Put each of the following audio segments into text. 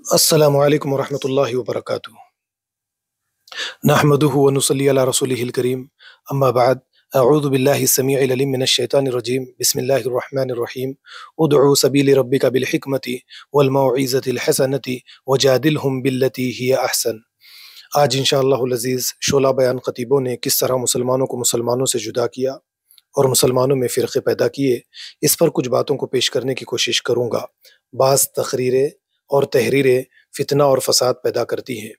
السلام علیکم ورحمۃ اللہ وبرکاتہ۔ نحمدہ ونصلی علی رسولہ الکریم، اما بعد، اعوذ باللہ السمیع العلیم من الشیطان الرجیم، بسم اللہ الرحمن الرحیم۔ ادعو سبیل ربک بالحکمت والموعظۃ الحسنۃ وجادلہم باللتی ہی احسن۔ آج انشاءاللہ العزیز شعلہ بیان خطیبوں نے کس طرح مسلمانوں کو مسلمانوں سے جدا کیا اور مسلمانوں میں فرقے پیدا کیے، اس پر کچھ باتوں کو پیش کرنے کی کوشش کروں گا۔ بعض تقریریں اور تحریریں فتنہ اور فساد پیدا کرتی ہیں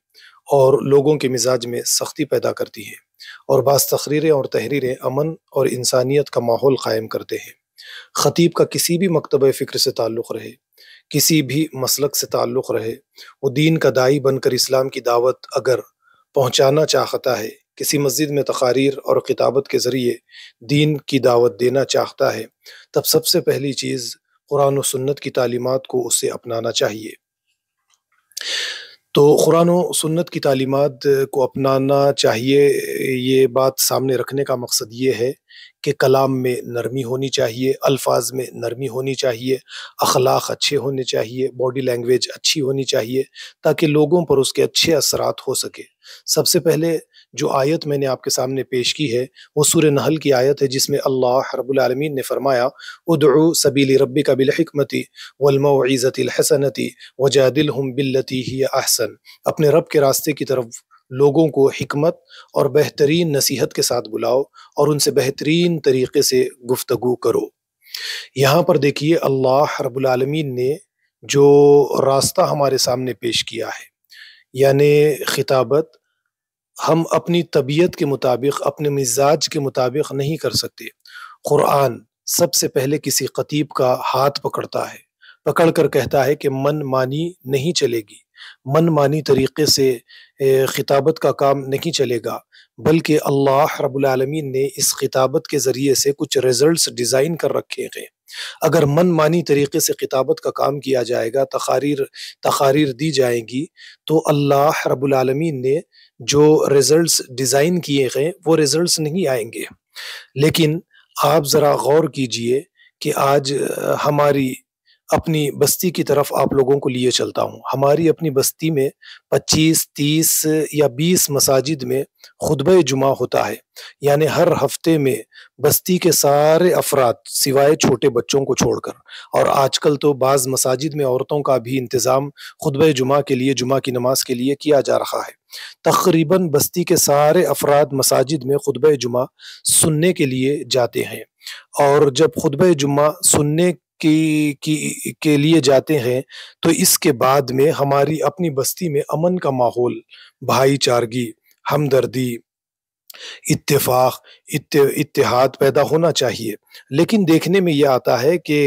اور لوگوں کے مزاج میں سختی پیدا کرتی ہیں، اور بعض تقریریں اور تحریریں امن اور انسانیت کا ماحول قائم کرتے ہیں۔ خطیب کا کسی بھی مکتبہ فکر سے تعلق رہے، کسی بھی مسلک سے تعلق رہے، وہ دین کا داعی بن کر اسلام کی دعوت اگر پہنچانا چاہتا ہے، کسی مسجد میں تقاریر اور خطابت کے ذریعے دین کی دعوت دینا چاہتا ہے، تب سب سے پہلی چیز قرآن و سنت کی تعلیمات کو اسے اپنانا چاہیے۔ تو قرآن و سنت کی تعلیمات کو اپنانا چاہیے، یہ بات سامنے رکھنے کا مقصد یہ ہے کہ کلام میں نرمی ہونی چاہیے، الفاظ میں نرمی ہونی چاہیے، اخلاق اچھے ہونے چاہیے، باڈی لینگویج اچھی ہونی چاہیے، تاکہ لوگوں پر اس کے اچھے اثرات ہو سکے۔ سب سے پہلے جو آیت میں نے آپ کے سامنے پیش کی ہے وہ سورہ نحل کی آیت ہے، جس میں اللہ رب العالمین نے فرمایا ادعو سبیل ربک بالحکمت والموعظۃ الحسنۃ وجادلہم باللتی ہی احسن۔ اپنے رب کے راستے کی طرف لوگوں کو حکمت اور بہترین نصیحت کے ساتھ بلاؤ اور ان سے بہترین طریقے سے گفتگو کرو۔ یہاں پر دیکھیے اللہ رب العالمین نے جو راستہ ہمارے سامنے پیش کیا ہے، یعنی خطابت ہم اپنی طبیعت کے مطابق، اپنے مزاج کے مطابق نہیں کر سکتے۔ قرآن سب سے پہلے کسی خطیب کا ہاتھ پکڑتا ہے، پکڑ کر کہتا ہے کہ من مانی نہیں چلے گی، من مانی طریقے سے خطابت کا کام نہیں چلے گا، بلکہ اللہ رب العالمین نے اس خطابت کے ذریعے سے کچھ ریزلٹس ڈیزائن کر رکھے ہیں۔ اگر من مانی طریقے سے خطابت کا کام کیا جائے گا، تقاریر دی جائیں گی، تو اللہ رب العالمین نے جو ریزلٹس ڈیزائن کیے ہیں وہ ریزلٹس نہیں آئیں گے۔ لیکن آپ ذرا غور کیجئے کہ آج ہماری اپنی بستی کی طرف آپ لوگوں کو لیے چلتا ہوں، ہماری اپنی بستی میں 25، 30 یا 20 مساجد میں خطبہ جمعہ ہوتا ہے، یعنی ہر ہفتے میں بستی کے سارے افراد سوائے چھوٹے بچوں کو چھوڑ کر، اور آج کل تو بعض مساجد میں عورتوں کا بھی انتظام خطبہ جمعہ کے لیے، جمعہ کی نماز کے لیے کیا جا رہا ہے۔ تقریباً بستی کے سارے افراد مساجد میں خطبہ جمعہ سننے کے لیے جاتے ہیں، اور جب خطبہ جمعہ سننے کے لیے جاتے ہیں تو اس کے بعد میں ہماری اپنی بستی میں امن کا ماحول، بھائی چارگی، ہمدردی، اتفاق، اتحاد پیدا ہونا چاہیے۔ لیکن دیکھنے میں یہ آتا ہے کہ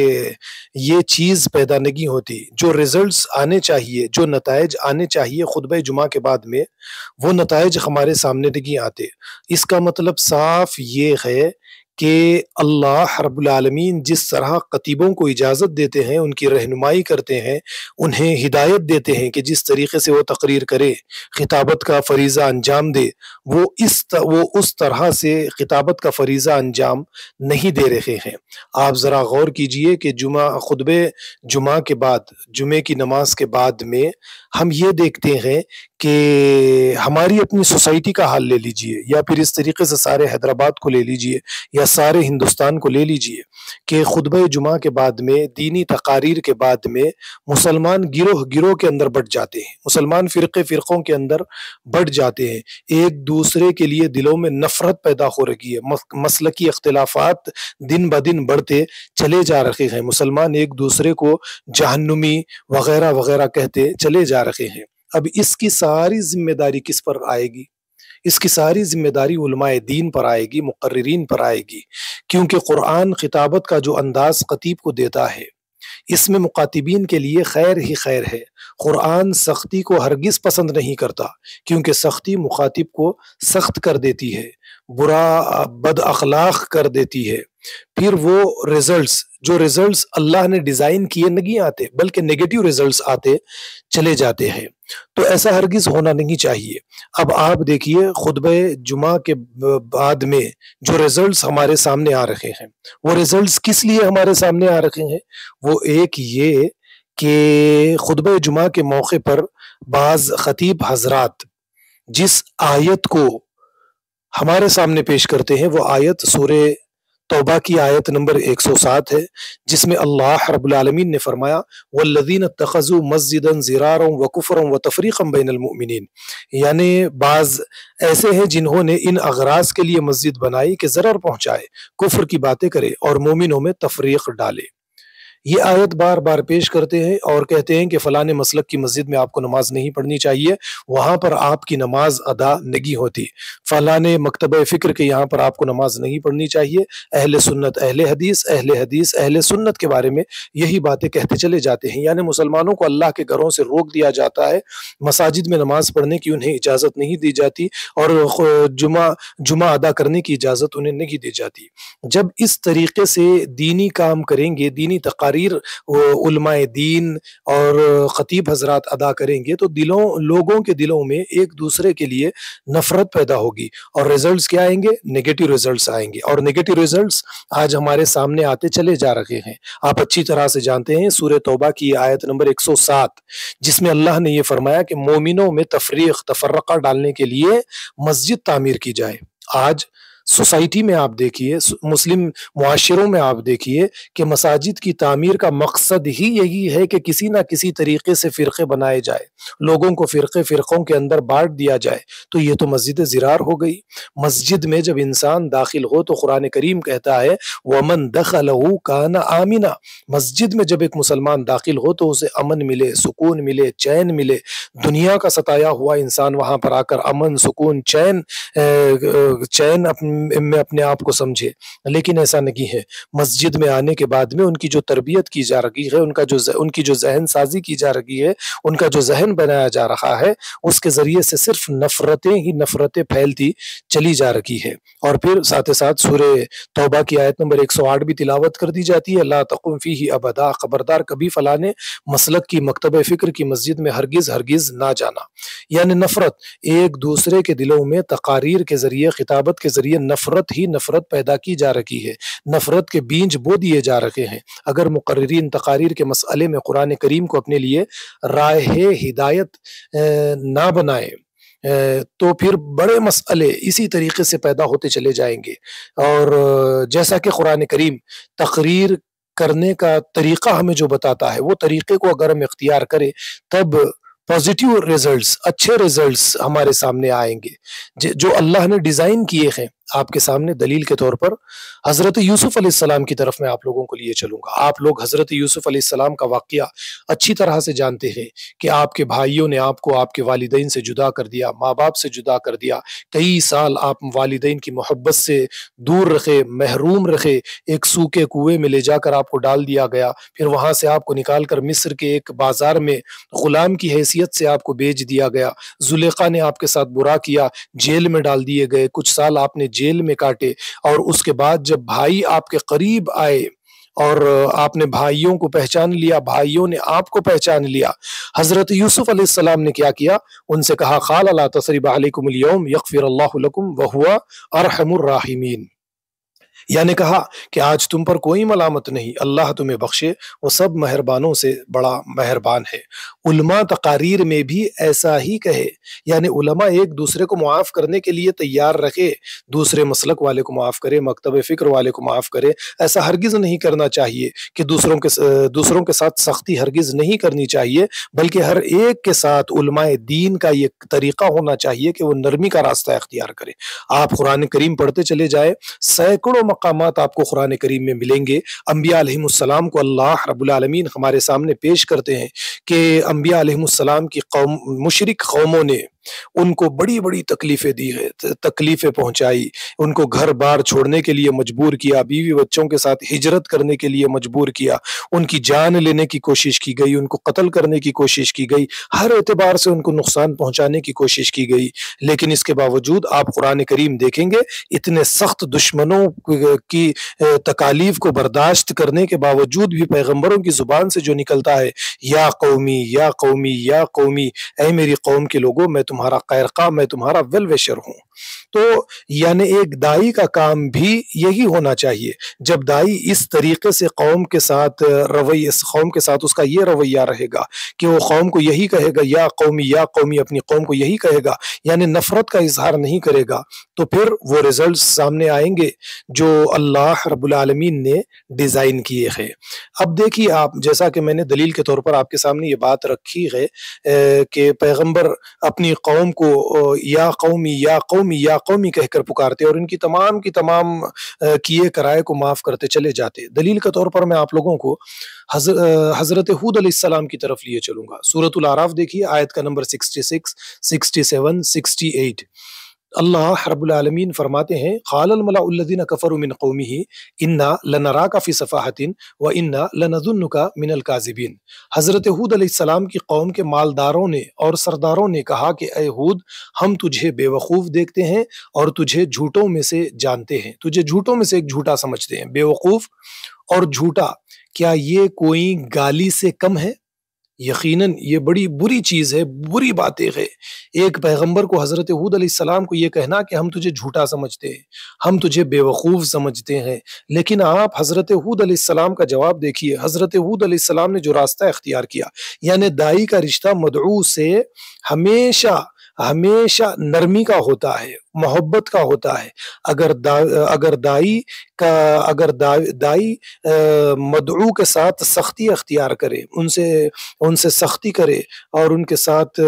یہ چیز پیدا نہیں ہوتی، جو ریزلٹس آنے چاہیے، جو نتائج آنے چاہیے خطبہ جمعہ کے بعد میں، وہ نتائج ہمارے سامنے نہیں آتے۔ اس کا مطلب صاف یہ ہے کہ اللہ رب العالمین جس طرح خطیبوں کو اجازت دیتے ہیں، ان کی رہنمائی کرتے ہیں، انہیں ہدایت دیتے ہیں کہ جس طریقے سے وہ تقریر کرے، خطابت کا فریضہ انجام دے، وہ اس طرح سے خطابت کا فریضہ انجام نہیں دے رہے ہیں۔ آپ ذرا غور کیجئے کہ خطبہ جمعہ کے بعد، جمعے کی نماز کے بعد میں ہم یہ دیکھتے ہیں کہ ہماری اپنی سوسائٹی کا حال لے لیجئے، یا پھر اس طریقے سے سارے حیدرآباد کو لے لیجئے یا سارے ہندوستان کو لے لیجئے کہ خطبہ جمعہ کے بعد میں، دینی تقاریر کے بعد میں مسلمان گروہ کے اندر بٹ جاتے ہیں، مسلمان فرقوں کے اندر بٹ جاتے ہیں، ایک دوسرے کے لیے دلوں میں نفرت پیدا ہو رہی ہے، مسلکی اختلافات دن بدن بڑھتے چلے جا رہے ہیں، مسلمان ایک دوسرے کو جہنمی وغیرہ وغیرہ کہتے چلے جا رہے ہیں۔ اب اس کی ساری ذمہ داری کس پر آئے گی؟ اس کی ساری ذمہ داری علماء دین پر آئے گی، مقررین پر آئے گی، کیونکہ قرآن خطابت کا جو انداز خطیب کو دیتا ہے، اس میں مخاطبین کے لیے خیر ہی خیر ہے۔ قرآن سختی کو ہرگز پسند نہیں کرتا، کیونکہ سختی مخاطب کو سخت کر دیتی ہے، بد اخلاق کر دیتی ہے، پھر وہ جو ریزلٹس اللہ نے ڈیزائن کیے نہیں آتے، بلکہ نیگیٹو ریزلٹس آتے چلے جاتے ہیں۔ تو ایسا ہرگز ہونا نہیں چاہیے۔ اب آپ دیکھیے خطبہ جمعہ کے بعد میں جو ریزلٹس ہمارے سامنے آ رہے ہیں، وہ ریزلٹس کس لیے ہمارے سامنے آ رہے ہیں؟ وہ ایک یہ کہ خطبہ جمعہ کے موقع پر بعض خطیب حضرات جس آیت کو ہمارے سامنے پیش کرتے ہیں وہ آیت سورہ توبہ کی آیت نمبر 107 ہے، جس میں اللہ رب العالمین نے فرمایا والذین اتخذوا مسجدا ضرارا وکفرا وتفریقا بین المؤمنین، یعنی بعض ایسے ہیں جنہوں نے ان اغراض کے لیے مسجد بنائی کہ ضرر پہنچائے، کفر کی باتیں کرے اور مومنوں میں تفریق ڈالے۔ یہ آیت بار بار پیش کرتے ہیں اور کہتے ہیں کہ فلاں مسلک کی مسجد میں آپ کو نماز نہیں پڑھنی چاہیے، وہاں پر آپ کی نماز ادا نہیں ہوتی، فلاں مکتبہ فکر کے یہاں پر آپ کو نماز نہیں پڑھنی چاہیے۔ اہل سنت اہل سنت کے بارے میں یہی باتیں کہتے چلے جاتے ہیں، یعنی مسلمانوں کو اللہ کے گھروں سے روک دیا جاتا ہے، مساجد میں نماز پڑھنے کی انہیں اجازت نہیں دی جاتی اور جمعہ ادا کرنے کی اجازت انہیں نہیں دی جاتی۔ جب اس طریقے سے دینی کام کریں گے، دینی تقاریر علماء دین اور خطیب حضرات ادا کریں گے تو لوگوں کے دلوں میں ایک دوسرے کے لیے نفرت پیدا ہوگی اور ریزلٹس کیا آئیں گے؟ نیگیٹو ریزلٹس آئیں گے، اور نیگیٹو ریزلٹس آج ہمارے سامنے آتے چلے جا رہے ہیں۔ آپ اچھی طرح سے جانتے ہیں سورہ توبہ کی آیت نمبر 107 جس میں اللہ نے یہ فرمایا کہ مومنوں میں تفرقہ ڈالنے کے لیے مسجد تعمیر کی جائے۔ آج سوسائٹی میں آپ دیکھیے، مسلم معاشروں میں آپ دیکھیے کہ مساجد کی تعمیر کا مقصد ہی یہی ہے کہ کسی نہ کسی طریقے سے فرقے بنائے جائے، لوگوں کو فرقوں کے اندر بانٹ دیا جائے، تو یہ تو مسجد زرار ہو گئی۔ مسجد میں جب انسان داخل ہو تو قرآن کریم کہتا ہے وَمَن دَخَلَهُ كَانَ آمِنًا، مسجد میں جب ایک مسلمان داخل ہو تو اسے امن ملے، سکون ملے، چین ملے۔ دنیا کا ستایا ہوا انسان وہاں پر آ کر امن، سکون، چین میں اپنے آپ کو سمجھے، لیکن ایسا نہیں ہے۔ مسجد میں آنے کے بعد میں ان کی جو تربیت کی جا رہی ہے، ان کی جو ذہن سازی کی جا رہی ہے، ان کا جو ذہن بنایا جا رہا ہے، اس کے ذریعے سے صرف نفرتیں پھیلتی چلی جا رہی ہے۔ اور پھر ساتھ ساتھ سورہ توبہ کی آیت نمبر 108 بھی تلاوت کر دی جاتی ہے، لا تقم فیہ ابدا، خبردار کبھی فلاں مسلک کی مکتبہ فکر کی مسجد میں ہرگز نہ جانا۔ یعنی نفرت، ایک دوسرے کے دلوں میں تقاریر کے ذریعے، خطابت کے ذریعے نفرت پیدا کی جا رہی ہے، نفرت کے بیج بو دیے جا رہے ہیں۔ اگر مقررین تقاریر کے مسئلے میں قرآن کریم کو اپنے لیے راہ ہدایت نہ بنائے تو پھر بڑے مسئلے اسی طریقے سے پیدا ہوتے چلے جائیں گے۔ اور جیسا کہ قرآن کریم تقریر کرنے کا طریقہ ہمیں جو بتاتا ہے، وہ طریقے کو اگر ہم اختیار کریں تب پازیٹیو ریزلٹس، اچھے ریزلٹس ہمارے سامنے آئیں گے جو اللہ نے ڈیزائن کیے ہیں۔ آپ کے سامنے دلیل کے طور پر حضرت یوسف علیہ السلام کی طرف میں آپ لوگوں کو لیے چلوں گا۔ آپ لوگ حضرت یوسف علیہ السلام کا واقعہ اچھی طرح سے جانتے ہیں کہ آپ کے بھائیوں نے آپ کو آپ کے والدین سے جدا کر دیا، ماں باپ سے جدا کر دیا، کئی سال آپ والدین کی محبت سے دور رکھے، محروم رکھے، ایک سوکھے کنویں میں لے جا کر آپ کو ڈال دیا گیا، پھر وہاں سے آپ کو نکال کر مصر کے ایک بازار میں غلام کی حیثیت سے آپ کو بیچ دیا گیا، زلیخا نے آپ کے ساتھ برا کیا، جیل میں ڈال دیے گئے، کچھ سال آپ نے جیل میں کاٹے، اور اس کے بعد جب بھائی آپ کے قریب آئے اور آپ نے بھائیوں کو پہچان لیا، بھائیوں نے آپ کو پہچان لیا، حضرت یوسف علیہ السلام نے کیا کیا؟ ان سے کہا قال لا تثریب علیکم اليوم یغفر اللہ لکم وہو ارحم الراحمین، یعنی کہا کہ آج تم پر کوئی ملامت نہیں، اللہ تمہیں بخشے، وہ سب مہربانوں سے بڑا مہربان ہے۔ علماء تقاریر میں بھی ایسا ہی کہے، یعنی علماء ایک دوسرے کو معاف کرنے کے لیے تیار رکھے، دوسرے مسلک والے کو معاف کرے، مکتب فکر والے کو معاف کرے۔ ایسا ہرگز نہیں کرنا چاہیے کہ دوسروں کے ساتھ سختی ہرگز نہیں کرنی چاہیے، بلکہ ہر ایک کے ساتھ علماء دین کا یہ طریقہ ہونا چاہیے کہ وہ نرمی کا راستہ اختیار کرے۔ آپ قرآن کریم پڑھتے چلے جائے، سینکڑوں مقامات آپ کو قرآن کریم میں ملیں گے۔ انبیاء علیہ السلام کو اللہ رب العالمین ہمارے سامنے پیش کرتے ہیں کہ انبیاء علیہ السلام کی مشرک قوموں نے ان کو بڑی بڑی تکلیفیں دی ہے، تکلیفیں پہنچائی، ان کو گھر بار چھوڑنے کے لیے مجبور کیا، بیوی بچوں کے ساتھ ہجرت کرنے کے لیے مجبور کیا، ان کی جان لینے کی کوشش کی گئی، ان کو قتل کرنے کی کوشش کی گئی، ہر اعتبار سے ان کو نقصان پہنچانے کی کوشش کی گئی۔ لیکن اس کے باوجود آپ قرآن کریم دیکھیں گے، اتنے سخت دشمنوں کی تکالیف کو برداشت کرنے کے باوجود بھی پیغمبروں کی زبان سے جو نکلتا ہے یا قومی یا قومی یا قومی، اے میری قوم کے لوگوں میں تمہارا خیر خواہ، میں تمہارا ویل وشر ہوں۔ تو یعنی ایک دائی کا کام بھی یہی ہونا چاہیے۔ جب دائی اس طریقے سے قوم کے ساتھ قوم کے ساتھ اس کا یہ رویہ رہے گا کہ وہ قوم کو یہی کہے گا یا قومی یا قومی، اپنی قوم کو یہی کہے گا، یعنی نفرت کا اظہار نہیں کرے گا، تو پھر وہ ریزلٹس سامنے آئیں گے جو اللہ رب العالمین نے ڈیزائن کیے ہیں۔ اب دیکھیے آپ، جیسا کہ میں نے دلیل کے طور پر آپ کے سامنے یہ بات رکھی ہے کہ پیغمبر اپنی قوم کو یا قومی یا قومی یا قومی کہہ کر پکارتے اور ان کی تمام کیے کرائے کو معاف کرتے چلے جاتے۔ دلیل کے طور پر میں آپ لوگوں کو حضرت ہود علیہ السلام کی طرف لیے چلوں گا۔ سورۃ الاعراف دیکھیے، آیت کا نمبر 66، 67، 68۔ اللہ رب العالمین فرماتے ہیں، قال الملأ الذین کفروا من قومہ انا لنراک فی صفاحۃ وانا لنظنک من الکاذبین۔ حضرت ہود علیہ السلام کی قوم کے مالداروں نے اور سرداروں نے کہا کہ اے ہود، ہم تجھے بے وقوف دیکھتے ہیں اور تجھے جھوٹوں میں سے جانتے ہیں، تجھے جھوٹوں میں سے ایک جھوٹا سمجھتے ہیں۔ بے وقوف اور جھوٹا، کیا یہ کوئی گالی سے کم ہے؟ یقیناً یہ بڑی بری چیز ہے، بری باتیں ہے۔ ایک پیغمبر کو، حضرت ہود علیہ السلام کو یہ کہنا کہ ہم تجھے جھوٹا سمجھتے ہیں، ہم تجھے بے وقوف سمجھتے ہیں۔ لیکن آپ حضرت ہود علیہ السلام کا جواب دیکھیے۔ حضرت ہود علیہ السلام نے جو راستہ اختیار کیا، یعنی دائی کا رشتہ مدعو سے ہمیشہ نرمی کا ہوتا ہے، محبت کا ہوتا ہے۔ اگر دائی مدعو کے ساتھ سختی اختیار کرے، ان سے سختی کرے اور ان کے ساتھ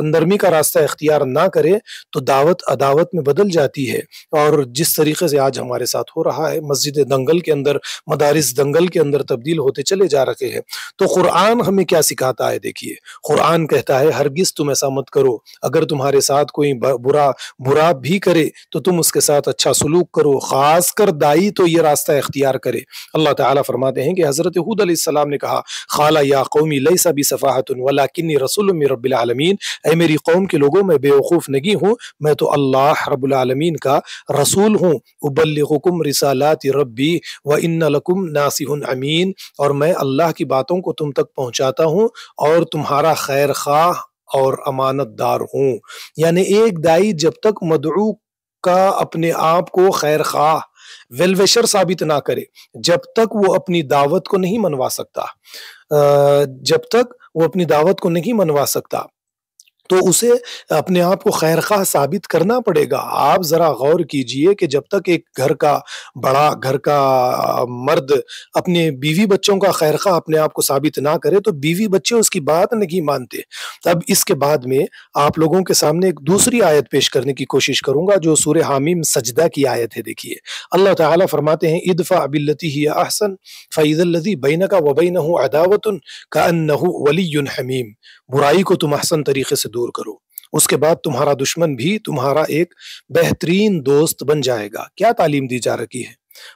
نرمی کا راستہ اختیار نہ کرے، تو دعوت عداوت میں بدل جاتی ہے۔ اور جس طریقے سے آج ہمارے ساتھ ہو رہا ہے، مسجد دنگل کے اندر، مدارس دنگل کے اندر تبدیل ہوتے چلے جا رہے ہیں۔ تو قرآن ہمیں کیا سکھاتا ہے؟ دیکھیے، قرآن کہتا ہے ہرگز تم ایسا مت کرو۔ اگر تمہارے ساتھ کوئی برا بھی کرے تو تم اس کے ساتھ اچھا سلوک کرو، خاص کر دائی تو یہ راستہ اختیار کرے۔ اللہ تعالیٰ فرماتے ہیں کہ حضرت ہود علیہ السلام نے کہا، قال یا قومی لیس بی صفاحۃ ولکنی رسول من رب العالمین، اے میری قوم کے لوگوں، میں بے وقوف نہیں ہوں، میں تو اللہ رب العالمین کا رسول ہوں۔ ابلغکم رسالات ربی وان لکم ناصح امین، اور میں اللہ کی باتوں کو تم تک پہنچاتا ہوں اور تمہارا خیر خواہ اور امانت دار ہوں۔ یعنی ایک دائی جب تک مدعو کا اپنے آپ کو خیر خواہ، ویل وشر ثابت نہ کرے، جب تک وہ اپنی دعوت کو نہیں منوا سکتا، تو اسے اپنے آپ کو خیر خواہ ثابت کرنا پڑے گا۔ آپ ذرا غور کیجئے کہ جب تک ایک گھر کا مرد اپنے بیوی بچوں کا خیر خواہ اپنے آپ کو ثابت نہ کرے، تو بیوی بچے اس کی بات نہیں مانتے۔ اب اس کے بعد میں آپ لوگوں کے سامنے ایک دوسری آیت پیش کرنے کی کوشش کروں گا، جو سورہ حامیم سجدہ کی آیت ہے۔ دیکھیے، اللہ تعالیٰ فرماتے ہیں، ادفع بالتی ہی احسن فاذا الذی بینک وبینہ عداوۃ کانہ ولی حمیم۔ برائی کو تم احسن طریقے سے دور کرو، اس کے بعد تمہارا دشمن بھی تمہارا ایک بہترین دوست بن جائے گا۔ کیا تعلیم دی جا رہی ہے؟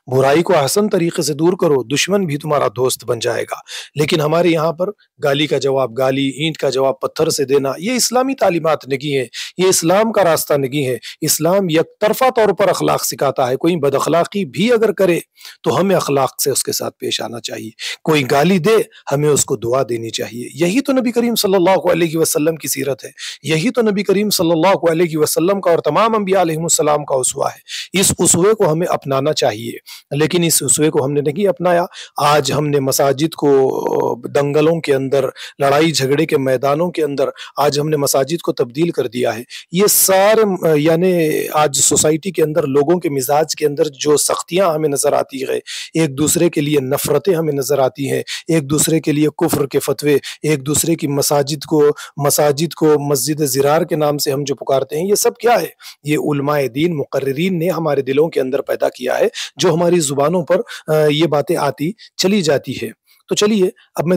برائی کو احسن طریقے سے دور کرو، دشمن بھی تمہارا دوست بن جائے گا۔ لیکن ہمارے یہاں پر گالی کا جواب گالی، اینٹ کا جواب پتھر سے دینا، یہ اسلامی تعلیمات نہیں ہے، یہ اسلام کا راستہ نہیں ہے۔ اسلام یک طرفہ طور پر اخلاق سکھاتا ہے۔ کوئی بد اخلاقی بھی اگر کرے تو ہمیں اخلاق سے اس کے ساتھ پیش آنا چاہیے۔ کوئی گالی دے، ہمیں اس کو دعا دینی چاہیے۔ یہی تو نبی کریم صلی اللہ علیہ وسلم کی سیرت ہے، یہی تو نبی کریم صلی اللہ علیہ وسلم کا اور تمام انبیاء علیہ السلام کا اسوہ ہے۔ اس اسوے کو ہمیں اپنانا چاہیے، لیکن اس اسوے کو ہم نے نہیں اپنایا۔ آج ہم نے مساجد کو دنگلوں کے اندر، لڑائی جھگڑے کے میدانوں کے اندر، آج ہم نے مساجد کو تبدیل کر دیا ہے۔ یہ سارے یعنی آج سوسائٹی کے اندر لوگوں کے مزاج کے اندر جو سختیاں ہمیں نظر آتی ہے، ایک دوسرے کے لیے نفرتیں ہمیں نظر آتی ہیں، ایک دوسرے کے لیے کفر کے فتوے، ایک دوسرے کی مساجد کو مسجد زرار کے نام سے ہم جو پکارتے ہیں، یہ سب کیا ہے؟ یہ علماء دین، مقررین نے ہمارے دلوں کے اندر پیدا کیا ہے، جو ہماری زبانوں پر یہ باتیں آتی چلی جاتی ہے۔ تو چلیے، اب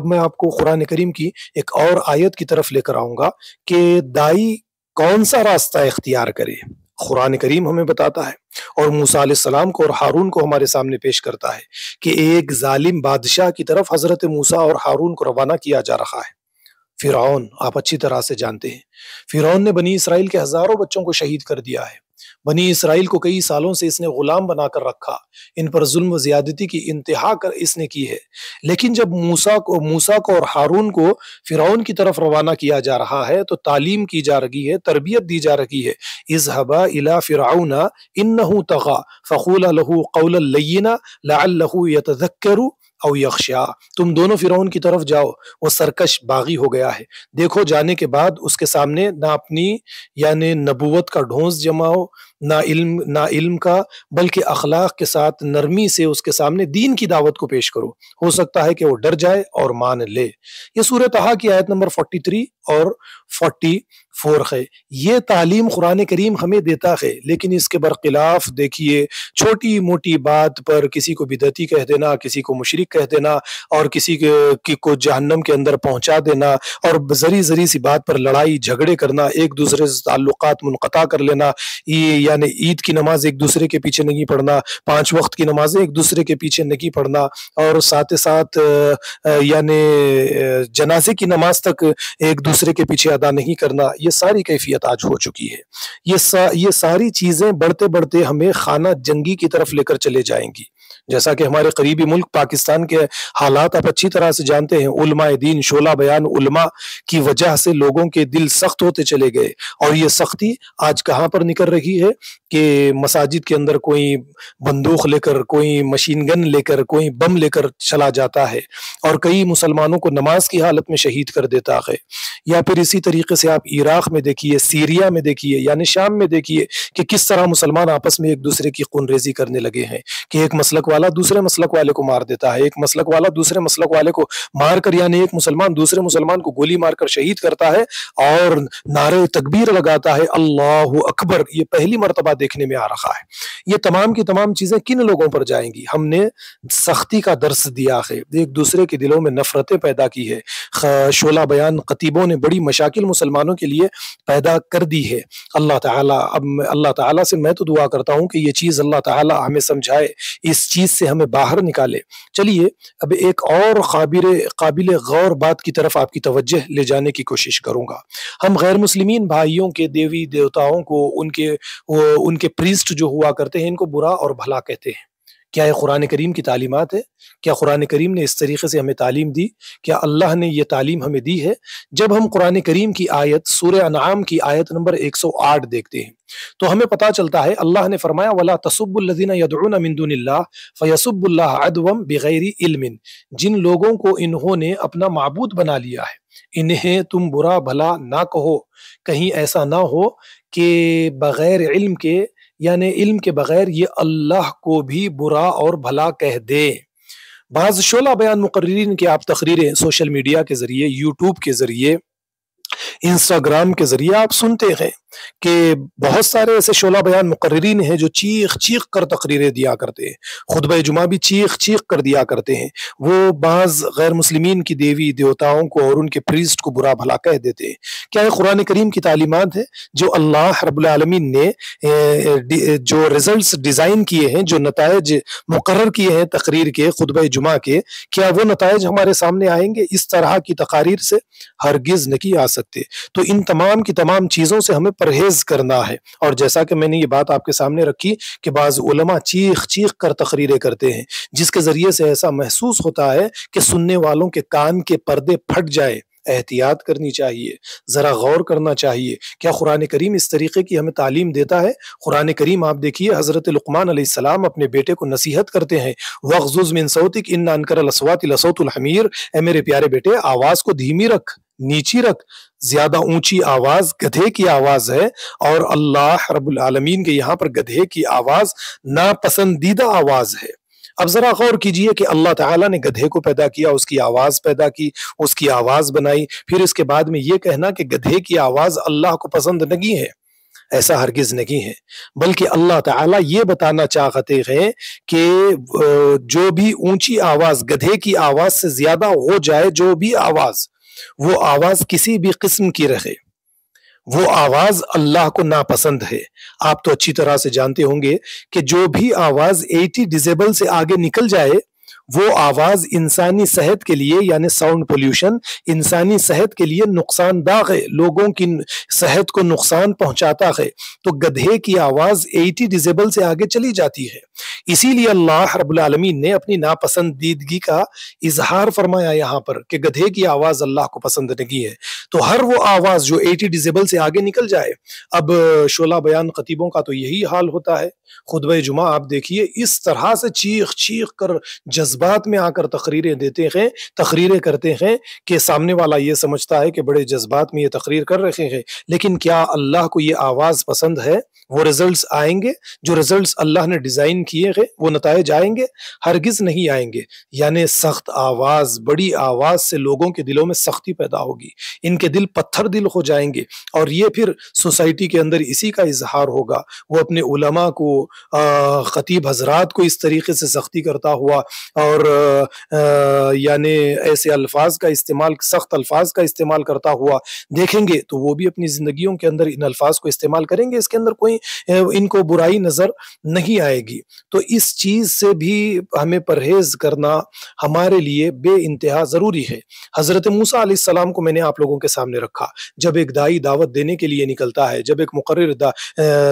میں آپ کو قرآن کریم کی ایک اور آیت کی طرف لے کر آؤں گا کہ دائی کون سا راستہ اختیار کرے۔ قرآن کریم ہمیں بتاتا ہے اور موسیٰ علیہ السلام کو اور ہارون کو ہمارے سامنے پیش کرتا ہے کہ ایک ظالم بادشاہ کی طرف حضرت موسیٰ اور ہارون کو روانہ کیا جا رہا ہے۔ فرعون، آپ اچھی طرح سے جانتے ہیں، فرعون نے بنی اسرائیل کے ہزاروں بچوں کو شہید کر دیا ہے۔ بنی اسرائیل کو کئی سالوں سے اس نے غلام بنا کر رکھا، ان پر ظلم و زیادتی کی انتہا کر اس نے کی ہے، لیکن جب موسیٰ کو اور ہارون کو فرعون کی طرف روانہ کیا جا رہا ہے تو تعلیم کی جا رہی ہے، تربیت دی جا رہی ہے، اذهبا الى فرعون انه طغى فقولا له قولا لینا لعله يتذکر او یخشا، تم دونوں فرعون کی طرف جاؤ، وہ سرکش باغی ہو گیا ہے، دیکھو جانے کے بعد اس کے سامنے نہ اپنی یعنی نبوت کا ڈھونس جماؤ، نہ علم کا، بلکہ اخلاق کے ساتھ نرمی سے اس کے سامنے دین کی دعوت کو پیش کرو، ہو سکتا ہے کہ وہ ڈر جائے اور مان لے۔ یہ سورہ طٰہٰ کی آیت نمبر 43 اور 44 ہے۔ یہ تعلیم قرآن کریم ہمیں دیتا ہے، لیکن اس کے برخلاف دیکھیے چھوٹی موٹی بات پر کسی کو بدعتی کہہ دینا، کسی کو مشرک کہہ دینا، اور کسی کو جہنم کے اندر پہنچا دینا، اور ذری سی بات پر لڑائی جھگڑے کرنا، ایک دوسرے سے تعلقات منقطع کر لینا، یعنی عید کی نماز ایک دوسرے کے پیچھے نہیں پڑھنا، 5 وقت کی نمازیں ایک دوسرے کے پیچھے نہیں پڑھنا، اور ساتھ یعنی جنازے کی نماز تک ایک دوسرے کے پیچھے ادا نہیں کرنا، یہ ساری کیفیت آج ہو چکی ہے۔ یہ ساری چیزیں بڑھتے بڑھتے ہمیں خانہ جنگی کی طرف لے کر چلے جائیں گی، جیسا کہ ہمارے قریبی ملک پاکستان کے حالات آپ اچھی طرح سے جانتے ہیں۔ علماء دین، شعلہ بیان علماء کی وجہ سے لوگوں کے دل سخت ہوتے چلے گئے، اور یہ سختی آج کہاں پر نکل رہی ہے کہ مساجد کے اندر کوئی بندوق لے کر، کوئی مشین گن لے کر، کوئی بم لے کر چلا جاتا ہے، اور کئی مسلمانوں کو نماز کی حالت میں شہید کر دیتا ہے۔ یا پھر اسی طریقے سے آپ عراق میں دیکھیے، سیریا میں دیکھیے، یعنی شام میں دیکھیے کہ کس طرح مسلمان آپس میں ایک دوسرے کی خون ریزی کرنے لگے ہیں، کہ ایک مسلک والا دوسرے مسلک والے کو مار دیتا ہے، ایک مسلک والا دوسرے مسلک والے کو مار کر، یعنی ایک مسلمان دوسرے مسلمان کو گولی مار کر شہید کرتا ہے اور نعرے تکبیر لگاتا ہے اللہ اکبر۔ یہ پہلی مرتبہ دیکھنے میں آ رہا ہے۔ یہ تمام کی تمام چیزیں کن لوگوں پر جائیں گی؟ ہم نے سختی کا درس دیا ہے، ایک دوسرے کے دلوں میں نفرتیں پیدا کی ہے، شعلہ بیان خطیبوں نے بڑی مشاکل مسلمانوں کے لیے پیدا کر دی ہے۔ اللہ تعالیٰ سے میں تو دعا کرتا ہوں کہ یہ چیز اللہ تعالیٰ ہمیں سمجھائے، اس چیز سے ہمیں باہر نکالے۔ چلیے اب ایک اور قابل غور بات کی طرف آپ کی توجہ لے جانے کی کوشش کروں گا۔ ہم غیر مسلمین بھائیوں کے دیوی دیوتاؤں کو، ان کے پریسٹ جو ہوا کرتے ہیں، ان کو برا اور بھلا کہتے ہیں۔ کیا یہ قرآن کریم کی تعلیمات ہے؟ کیا قرآن کریم نے اس طریقے سے ہمیں تعلیم دی؟ کیا اللہ نے یہ تعلیم ہمیں دی ہے؟ جب ہم قرآن کریم کی آیت سورہ انعام کی آیت نمبر 108 دیکھتے ہیں تو ہمیں پتہ چلتا ہے اللہ نے فرمایا وَلَا تَسُبُّوا الَّذِينَ يَدْعُونَ مِن دُونِ اللَّهِ فَيَسُبُّوا اللَّهَ عَدْوًا بِغَيْرِ عِلْمٍ، جن لوگوں کو انہوں نے اپنا معبود بنا لیا ہے انہیں تم برا بھلا نہ کہو، کہیں ایسا نہ ہو کہ بغیر علم کے، یعنی علم کے بغیر یہ اللہ کو بھی برا اور بھلا کہہ دے۔ بعض شعلہ بیان مقررین کے آپ تقریریں سوشل میڈیا کے ذریعے، یوٹیوب کے ذریعے، انسٹاگرام کے ذریعے آپ سنتے ہیں کہ بہت سارے ایسے شعلہ بیان مقررین ہیں جو چیخ چیخ کر تقریریں دیا کرتے ہیں، خطبہ جمعہ بھی چیخ چیخ کر دیا کرتے ہیں، وہ بعض غیر مسلمین کی دیوی دیوتاؤں کو اور ان کے پریسٹ کو برا بھلا کہہ دیتے ہیں۔ کیا یہ قرآن کریم کی تعلیمات ہے؟ جو اللہ رب العالمین نے جو ریزلٹس ڈیزائن کیے ہیں، جو نتائج مقرر کیے ہیں تقریر کے، خطبہ جمعہ کے، کیا وہ نتائج ہمارے سامنے آئیں گے اس طرح کی تقاریر سے؟ ہرگز نہیں آ سکتے۔ تو ان تمام کی تمام چیزوں سے ہمیں پرہیز کرنا ہے، اور جیسا کہ میں نے یہ بات آپ کے سامنے رکھی کہ بعض علماء چیخ چیخ کر تقریریں کرتے ہیں، جس کے ذریعے سے ایسا محسوس ہوتا ہے کہ سننے والوں کے کان کے پردے پھٹ جائے۔ احتیاط کرنی چاہیے، ذرا غور کرنا چاہیے۔ کیا قرآن کریم اس طریقے کی ہمیں تعلیم دیتا ہے؟ قرآن کریم آپ دیکھیے، حضرت لقمان علیہ السلام اپنے بیٹے کو نصیحت کرتے ہیں، وَغْضُضْ مِن صَوْتِكَ إِنَّ أَنكَرَ الْأَصْوَاتِ لَصَوْتُ الْحَمِيرِ، اے میرے پیارے بیٹے آواز کو دھیمی رکھ، نیچی رکھ، زیادہ اونچی آواز گدھے کی آواز ہے، اور اللہ رب العالمین کے یہاں پر گدھے کی آواز ناپسندیدہ آواز ہے۔ اب ذرا غور کیجئے کہ اللہ تعالیٰ نے گدھے کو پیدا کیا، اس کی آواز پیدا کی، اس کی آواز بنائی، پھر اس کے بعد میں یہ کہنا کہ گدھے کی آواز اللہ کو پسند نہیں ہے، ایسا ہرگز نہیں ہے، بلکہ اللہ تعالیٰ یہ بتانا چاہتے ہیں کہ جو بھی اونچی آواز گدھے کی آواز سے زیادہ ہو جائے، جو بھی آواز، وہ آواز کسی بھی قسم کی رہے، وہ آواز اللہ کو ناپسند ہے۔ آپ تو اچھی طرح سے جانتے ہوں گے کہ جو بھی آواز 80 ڈیسیبل سے آگے نکل جائے وہ آواز انسانی صحت کے لیے یعنی ساؤنڈ پولوشن انسانی صحت کے لیے نقصان دہ ہے، لوگوں کی صحت کو نقصان پہنچاتا ہے، تو گدھے کی آواز 80 ڈیسیبل سے آگے چلی جاتی ہے۔ اسی لیے اللہ رب العالمین نے اپنی ناپسندیدگی کا اظہار فرمایا یہاں پر کہ گدھے کی آواز اللہ کو پسند نہیں ہے، تو ہر وہ آواز جو 80 ڈیسیبل سے آگے نکل جائے۔ اب شعلہ بیان خطیبوں کا تو یہی حال ہوتا ہے، خطبہ جمعہ آپ دیکھیے اس طرح سے چیخ چیخ کر جذبات میں آ کر تقریریں دیتے ہیں، تقریریں کرتے ہیں کہ سامنے والا یہ سمجھتا ہے کہ بڑے جذبات میں یہ تقریر کر رہے ہیں، لیکن کیا اللہ کو یہ آواز پسند ہے؟ وہ رزلٹس آئیں گے جو رزلٹس اللہ نے ڈیزائن کیے ہیں، وہ نتائج آئیں گے؟ ہرگز نہیں آئیں گے۔ یعنی سخت آواز، بڑی آواز سے لوگوں کے دلوں میں سختی پیدا ہوگی، ان کے دل پتھر دل ہو جائیں گے، اور یہ پھر سوسائٹی کے اندر اسی کا اظہار ہوگا۔ وہ اپنے علماء کو، خطیب حضرات کو اس طریقے سے سختی کرتا ہوا اور یعنی ایسے الفاظ کا استعمال، سخت الفاظ کا استعمال کرتا ہوا دیکھیں گے تو وہ بھی اپنی زندگیوں کے اندر ان الفاظ کو استعمال کریں گے، اس کے اندر کوئی ان کو برائی نظر نہیں آئے گی۔ تو اس چیز سے بھی ہمیں پرہیز کرنا ہمارے لیے بے انتہا ضروری ہے۔ حضرت موسیٰ علیہ السلام کو میں نے آپ لوگوں کے سامنے رکھا، جب ایک دائی دعوت دینے کے لیے نکلتا ہے، جب ایک مقرر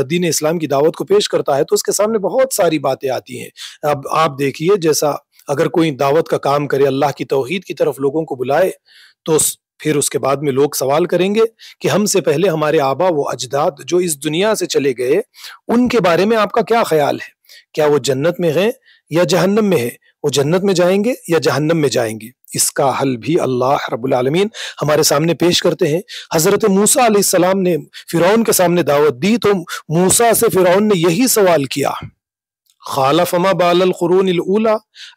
دین اسلام کی دعوت کو پیش کرتا ہے تو اس کے سامنے بہت ساری باتیں آتی ہیں۔ اب آپ دیکھیے، جیسا اگر کوئی دعوت کا کام کرے، اللہ کی توحید کی طرف لوگوں کو بلائے، تو پھر اس کے بعد میں لوگ سوال کریں گے کہ ہم سے پہلے ہمارے آبا و اجداد جو اس دنیا سے چلے گئے، ان کے بارے میں آپ کا کیا خیال ہے؟ کیا وہ جنت میں ہیں یا جہنم میں ہیں؟ وہ جنت میں جائیں گے یا جہنم میں جائیں گے؟ اس کا حل بھی اللہ رب العالمین ہمارے سامنے پیش کرتے ہیں۔ حضرت موسیٰ علیہ السلام نے فرعون کے سامنے دعوت دی تو موسیٰ سے فرعون نے یہی سوال کیا، قال فما بال القرون الاولی،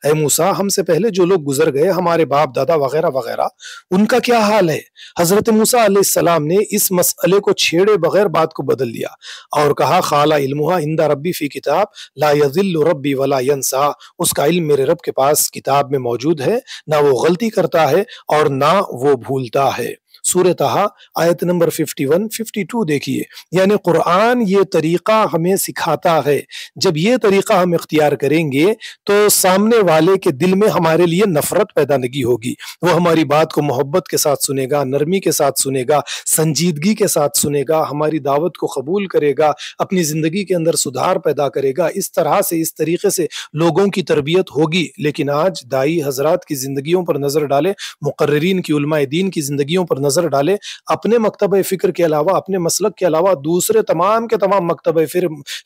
اے موسیٰ ہم سے پہلے جو لوگ گزر گئے، ہمارے باپ دادا وغیرہ وغیرہ، ان کا کیا حال ہے؟ حضرت موسیٰ علیہ السلام نے اس مسئلے کو چھیڑے بغیر بات کو بدل دیا اور کہا، قال علمها عند ربی فی کتاب لا یضل ربی ولا ینسیٰ، اس کا علم میرے رب کے پاس کتاب میں موجود ہے، نہ وہ غلطی کرتا ہے اور نہ وہ بھولتا ہے۔ سورہ طٰہٰ آیت نمبر 51 52 دیکھیے، یعنی قرآن یہ طریقہ ہمیں سکھاتا ہے۔ جب یہ طریقہ ہم اختیار کریں گے تو سامنے والے کے دل میں ہمارے لیے نفرت پیدا نہیں ہوگی، وہ ہماری بات کو محبت کے ساتھ سنے گا، نرمی کے ساتھ سنے گا، سنجیدگی کے ساتھ سنے گا، ہماری دعوت کو قبول کرے گا، اپنی زندگی کے اندر سدھار پیدا کرے گا۔ اس طرح سے، اس طریقے سے لوگوں کی تربیت ہوگی۔ لیکن آج دائی حضرات کی زندگیوں پر نظر ڈالے، مقررین کی، علماء دین کی زندگیوں پر نظر ڈالے، اپنے مکتبہ فکر کے علاوہ، اپنے مسلک کے علاوہ دوسرے تمام کے تمام مکتبہ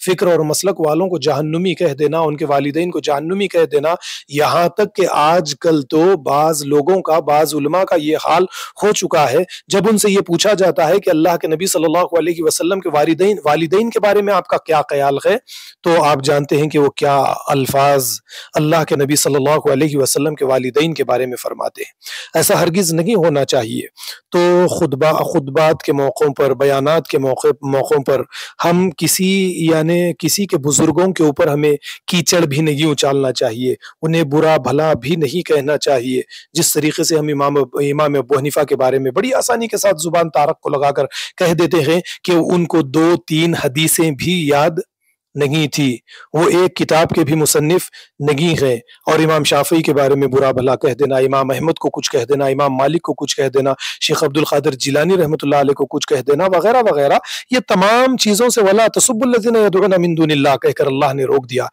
فکر اور مسلک والوں کو جہنمی کہہ دینا، ان کے والدین کو جہنمی کہہ دینا، یہاں تک کہ آج کل تو بعض لوگوں کا، بعض علماء کا یہ حال ہو چکا ہے، جب ان سے یہ پوچھا جاتا ہے کہ اللہ کے نبی صلی اللہ علیہ وسلم کے والدین کے بارے میں آپ کا کیا خیال ہے، تو آپ جانتے ہیں کہ وہ کیا الفاظ اللہ کے نبی صلی اللہ علیہ وسلم کے والدین کے بارے میں فرماتے ہیں۔ ایسا ہرگز نہیں ہونا چاہیے۔ تو خطبات کے موقعوں پر، بیانات کے موقعوں پر ہم کسی کے بزرگوں کے اوپر ہمیں کیچڑ بھی نہیں اچالنا چاہیے، انہیں برا بھلا بھی نہیں کہنا چاہیے۔ جس طریقے سے ہم امام ابو حنیفہ کے بارے میں بڑی آسانی کے ساتھ زبان طارق کو لگا کر کہہ دیتے ہیں کہ ان کو 2-3 حدیثیں بھی یاد نہیں تھی، وہ ایک کتاب کے بھی مصنف نہیں ہیں، اور امام شافعی کے بارے میں برا بھلا کہہ دینا، امام احمد کو کچھ کہہ دینا، امام مالک کو کچھ کہہ دینا، شیخ عبد القادر جیلانی رحمۃ اللہ علیہ کو کچھ کہہ دینا، وغیرہ وغیرہ، یہ تمام چیزوں سے ولا تسبوا الذین یدعون من دون اللہ کہہ کر اللہ نے روک دیا۔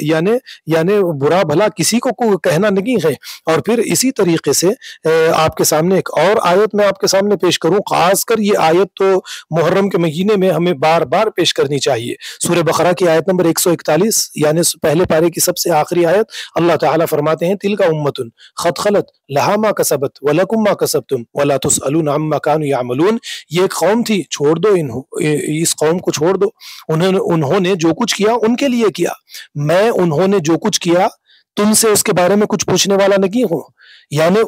یعنی برا بھلا کسی کو کہنا نہیں ہے۔ اور پھر اسی طریقے سے آپ کے سامنے ایک اور آیت میں آپ کے سامنے پیش کروں، خاص کر یہ آیت تو محرم کے مہینے میں ہمیں بار بار پیش کرنی چاہیے۔ سورہ بقرہ کی آیت نمبر 141، یعنی پہلے پارے کی سب سے آخری آیت، اللہ تعالیٰ فرماتے ہیں، تلک امۃ قد خلت لہا ما کسبت ولکم ما کسبتم ولا تسألون عما كانوا يعملون، یہ ایک قوم تھی، چھوڑ دو اس قوم کو چھوڑ دو، انہوں نے جو کچھ کیا ان کے لیے کیا، میں انہوں نے جو کچھ کیا تم سے اس کے بارے میں کچھ پوچھنے والا نہیں ہوں۔ یعنی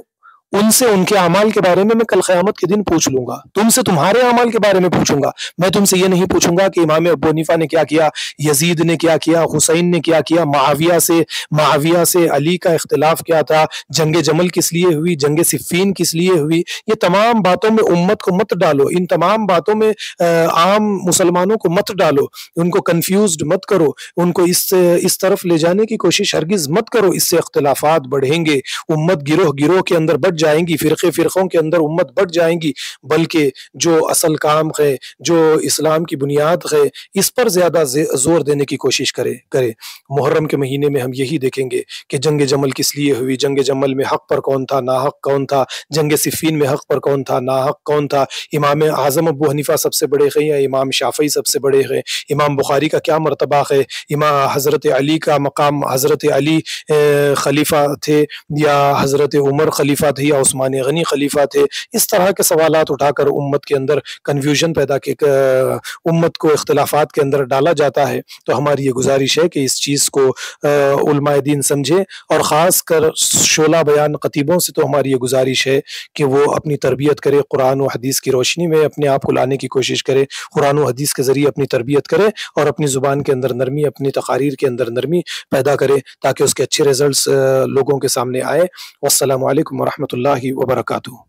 ان سے ان کے اعمال کے بارے میں کل قیامت کے دن پوچھ لوں گا، تم سے تمہارے اعمال کے بارے میں پوچھوں گا۔ میں تم سے یہ نہیں پوچھوں گا کہ امام ابو حنیفہ نے کیا کیا، یزید نے کیا کیا، حسین نے کیا کیا، معاویہ سے علی کا اختلاف کیا تھا، جنگ جمل کس لیے ہوئی، جنگ صفین کس لیے ہوئی۔ یہ تمام باتوں میں امت کو مت ڈالو، ان تمام باتوں میں عام مسلمانوں کو مت ڈالو، ان کو کنفیوزڈ مت کرو، ان کو اس طرف لے جانے کی کوشش ہرگز مت کرو۔ اس سے اختلافات بڑھیں گے، امت گروہ گروہ کے اندر بٹ جائیں گی، فرقوں کے اندر امت بٹ جائیں گی، بلکہ جو اصل کام ہے، جو اسلام کی بنیاد ہے، اس پر زیادہ زور دینے کی کوشش کرے۔ محرم کے مہینے میں ہم یہی دیکھیں گے کہ جنگ جمل کس لیے ہوئی، جنگ جمل میں حق پر کون تھا، ناحق کون تھا، جنگ صفین میں حق پر کون تھا، ناحق کون تھا، امام اعظم ابو حنیفہ سب سے بڑے ہیں یا امام شافعی سب سے بڑے ہیں، امام بخاری کا کیا مرتبہ ہے، امام حضرت علی کا مقام، حضرت علی خلیفہ تھے یا حضرت عمر خلیفہ تھے یا عثمان غنی خلیفہ تھے۔ اس طرح کے سوالات اٹھا کر امت کے اندر کنفیوژن امت کو اختلافات کے اندر ڈالا جاتا ہے۔ تو ہماری یہ گزارش ہے کہ اس چیز کو علماء دین سمجھے، اور خاص کر شعلہ بیان خطیبوں سے تو ہماری یہ گزارش ہے کہ وہ اپنی تربیت کرے، قرآن و حدیث کی روشنی میں اپنے آپ کو لانے کی کوشش کرے، قرآن و حدیث کے ذریعے اپنی تربیت کرے اور اپنی زبان کے اندر نرمی، اپنی تقاریر کے اندر نرمی پیدا کرے تاکہ اس کے اچھے ریزلٹس لوگوں کے سامنے آئے۔ والسلام علیکم ورحمۃ اللہ وبرکاتہ۔